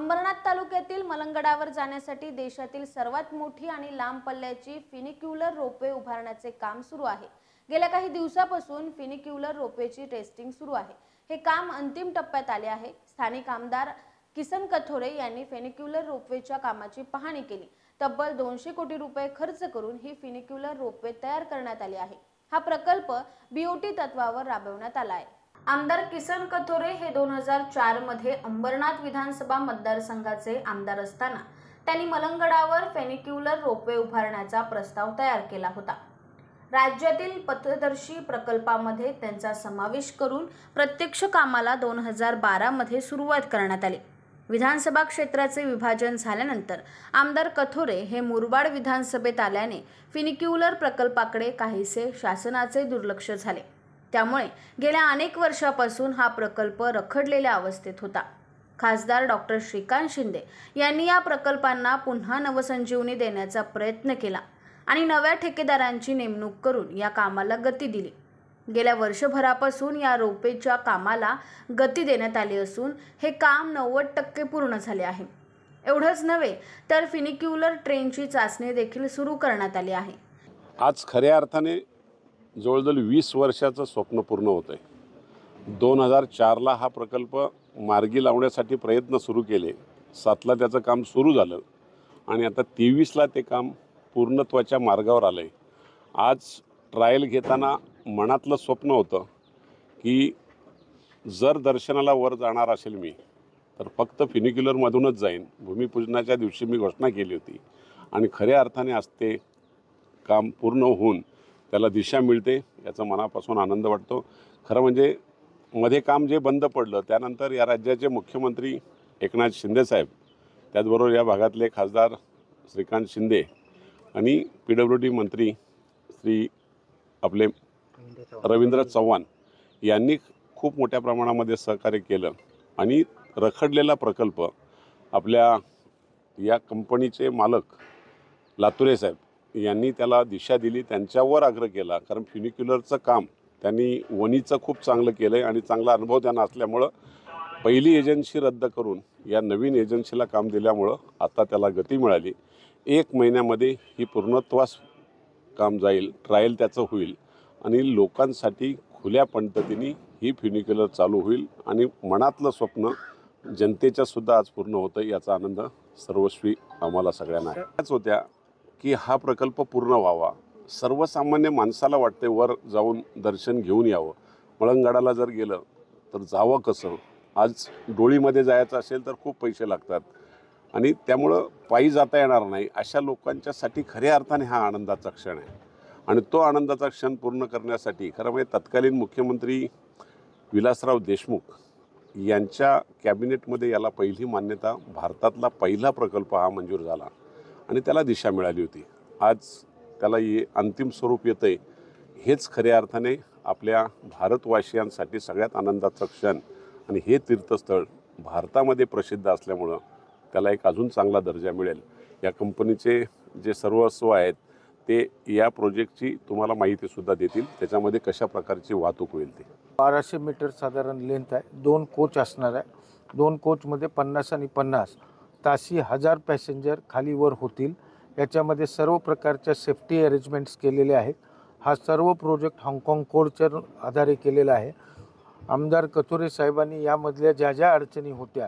अंबरनाथ तालुक्यातील मलंगडावर जाण्यासाठी देशातील सर्वात मोठी आणि लांब पल्ल्याची फिनिक्युलर रोपवे उभारण्याचे काम सुरू आहे। गेल्या काही दिवसापासून फिनिक्युलर रोपवेची टेस्टिंग सुरू आहे। हे काम अंतिम टप्प्यात आले आहे। स्थानिक आमदार किसन कथोरे यांनी फिनिक्युलर रोपवेच्या कामाची पाहणी केली। तब्बल 200 कोटी रुपये खर्च करून ही फिनिक्युलर रोपवे तयार करण्यात आली आहे। हा प्रकल्प बीओटी तत्वावर राबवण्यात आला आहे। आमदार किसन कथोरे हे 2004 मध्ये अंबरनाथ विधानसभा मतदारसंघाचे आमदार असताना त्यांनी मलंगडावर फिनिक्युलर रोपवे उभारण्याचा प्रस्ताव तयार केला होता। राज्यातील पथदर्शी प्रकल्पामध्ये त्यांचा समावेश करून प्रत्यक्ष कामाला 2012 मध्ये सुरुवात करण्यात आली। विधानसभा क्षेत्राचे विभाजन झाल्यानंतर आमदार कथोरे हे मुरबाड विधानसभेत आल्याने फिनिक्युलर प्रकल्पाकडे काहीसे शासनाचे दुर्लक्ष झाले। त्यामुळे गेल्या अनेक वर्षापासून हा प्रकल्प रखडलेल्या अवस्थेत होता। खासदार डॉक्टर श्रीकांत शिंदे यांनी या प्रकल्पांना पुन्हा नवसंजीवनी देण्याचा प्रयत्न केला आणि नव्या ठेकेदारांची नेमणूक करून या कामाला गती दिली। गेल्या वर्षभरापासून या रोपवेच्या कामाला गती देण्यात आली असून हे काम 90% पूर्ण झाले आहे। एवढंच नव्हे तर फिनिक्युलर ट्रेनची चाचणी देखील सुरू करण्यात आली आहे। आज खऱ्या अर्थाने जवळजवळ 20 वर्षाचं स्वप्न पूर्ण होत आहे। 2004ला हा प्रकल्प मार्गी लावण्यासाठी प्रयत्न सुरू केले, 7ला त्याचं काम सुरू झालं आणि आता 23ला ते काम पूर्णत्वाच्या मार्गावर आलं आहे। आज ट्रायल घेताना मनातलं स्वप्न होतं की जर दर्शनाला वर जाणार असेल मी तर फक्त फिनिक्युलरमधूनच जाईन। भूमिपूजनाच्या दिवशी मी घोषणा केली होती आणि खऱ्या अर्थाने आज ते काम पूर्ण होऊन त्याला दिशा मिळते, याचा मनापासून आनंद वाटतो। खरं म्हणजे मध्ये काम जे बंद पडलं त्यानंतर या राज्याचे मुख्यमंत्री एकनाथ शिंदेसाहेब, त्याचबरोबर या भागातले खासदार श्रीकांत शिंदे आणि PWD मंत्री श्री आपले रवींद्र चव्हाण यांनी खूप मोठ्या प्रमाणामध्ये सहकार्य केलं आणि रखडलेला प्रकल्प आपल्या या कंपनीचे मालक लातुरे साहेब यांनी त्याला दिशा दिली, त्यांच्यावर आग्रह केला। कारण फिनिक्युलरचं काम त्यांनी वणीचं खूप चांगलं केलं आहे आणि चांगला अनुभव त्यांना असल्यामुळं पहिली एजन्सी रद्द करून या नवीन एजन्सीला काम दिल्यामुळं आता त्याला गती मिळाली। 1 महिन्यामध्ये ही पूर्णत्वास काम जाईल, ट्रायल त्याचं होईल आणि लोकांसाठी खुल्या पद्धतीने ही फिनिक्युलर चालू होईल आणि मनातलं स्वप्न जनतेच्या सुद्धा आज पूर्ण होतं, याचा आनंद सर्वस्वी आम्हाला सगळ्यांना आहे। त्याच होत्या की हा प्रकल्प पूर्ण व्हावा। सर्वसामान्य माणसाला वाटते वर जाऊन दर्शन घेऊन यावं, मलंगडाला जर गेलं तर जावं कसं। आज डोळीमध्ये जायचं असेल तर खूप पैसे लागतात आणि त्यामुळं पायी जाता येणार नाही। अशा लोकांच्यासाठी खऱ्या अर्थाने हा आनंदाचा क्षण आहे आणि तो आनंदाचा क्षण पूर्ण करण्यासाठी खरं म्हणजे तत्कालीन मुख्यमंत्री विलासराव देशमुख यांच्या कॅबिनेटमध्ये याला पहिली मान्यता, भारतातला पहिला प्रकल्प हा मंजूर झाला आणि त्याला दिशा मिळाली होती। आज त्याला अंतिम स्वरूप येतं आहे, हेच खऱ्या अर्थाने आपल्या भारतवासियांसाठी सगळ्यात आनंदाचं क्षण आणि हे तीर्थस्थळ भारतामध्ये प्रसिद्ध असल्यामुळं त्याला एक अजून चांगला दर्जा मिळेल। या कंपनीचे जे सर्वस्व आहेत ते या प्रोजेक्टची तुम्हाला माहितीसुद्धा देतील, त्याच्यामध्ये कशा प्रकारची वाहतूक होईल ते। 1200 मीटर साधारण लेंथ आहे, 2 कोच असणार आहे। 2 कोचमध्ये 50 आणि 50 ताशी 1000 पॅसेंजर खाली वर होतील। याच्यामध्ये सर्व प्रकारच्या सेफ्टी अरेंजमेंट्स केलेले आहेत। हा सर्व प्रोजेक्ट हाँगकाँग कोडच्या आधारे केलेला आहे। आमदार कथोरे साहेबांनी यामधल्या ज्या ज्या अडचणी होत्या,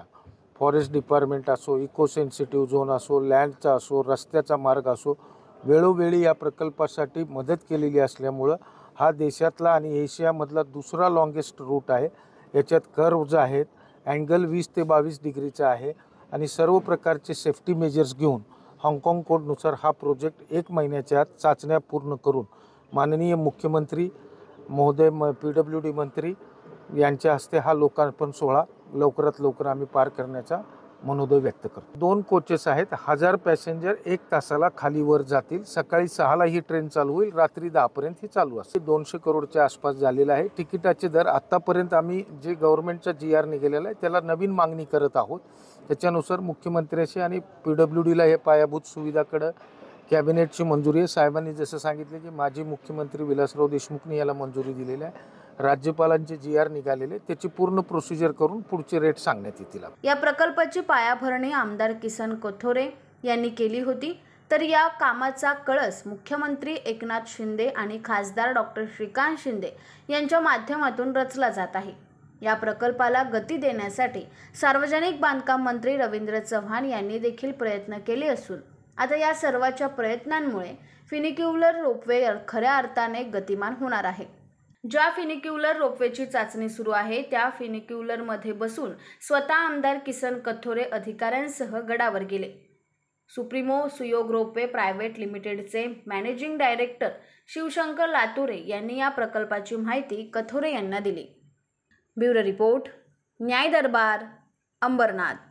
फॉरेस्ट डिपार्टमेंट असो, इको सेन्सिटिव्ह झोन असो, लँडचा असो, रस्त्याचा मार्ग असो, वेळोवेळी या प्रकल्पासाठी मदत केलेली असल्यामुळं हा देशातला आणि एशियामधला दुसरा लॉंगेस्ट रूट आहे। याच्यात कर्व्ज आहेत, अँगल 20 ते 22 डिग्रीचा आहे आणि सर्व प्रकारचे सेफ्टी मेजर्स घेऊन हाँगकाँग कोडनुसार हा प्रोजेक्ट 1 महिन्याच्या आत चाचण्या पूर्ण करून माननीय मुख्यमंत्री महोदय PWD मंत्री यांच्या हस्ते हा लोकार्पण सोहळा लवकरात लवकर आम्ही पार करण्याचा मनोदय व्यक्त करतो। 2 कोचेस आहेत, 1000 पॅसेंजर 1 तासाला खाली वर जातील। सकाळी 6ला ही ट्रेन चालू होईल, रात्री 10 पर्यंत ही चालू असते। 200 करोडच्या आसपास झालेला आहे। तिकिटाचे दर आतापर्यंत आम्ही जे गव्हर्नमेंटचा GR निघालेला आहे त्याला नवीन मागणी करत आहोत। त्याच्यानुसार मुख्यमंत्र्याशी आणि PWDला हे पायाभूत सुविधाकडे कॅबिनेटची मंजुरी आहे। साहेबांनी जसं सांगितलं की माजी मुख्यमंत्री विलासराव देशमुखनी याला मंजुरी दिलेली आहे राज्यपालांचे GR निघालेले, त्याची पूर्ण प्रोसिजर करून पुढचे रेट सांगण्यात येतील. या प्रकल्पाची पायाभरणी आमदार किसन कथोरे यांनी केली होती, तर या कामाचा कळस मुख्यमंत्री एकनाथ शिंदे आणि खासदार डॉक्टर श्रीकांत शिंदे यांच्या माध्यमातून रचला जात आहे. या प्रकल्पाला गती देण्यासाठी सार्वजनिक बांधकाम मंत्री रवींद्र चव्हाण यांनी देखील प्रयत्न केले असून आता या सर्वांच्या प्रयत्नांमुळे फिनिक्युलर रोपवे खऱ्या अर्थाने गतिमान होणार आहे. ज्या फिनिक्युलर रोपवेची चाचणी सुरू आहे त्या फिनिक्युलरमध्ये बसून स्वतः आमदार किसन कथोरे अधिकाऱ्यांसह गडावर गेले. सुप्रीमो सुयोग रोपवे प्रायव्हेट लिमिटेडचे मॅनेजिंग डायरेक्टर शिवशंकर लातुरे यांनी या प्रकल्पाची माहिती कथोरे यांना दिली. ब्युरो रिपोर्ट, न्याय दरबार, अंबरनाथ.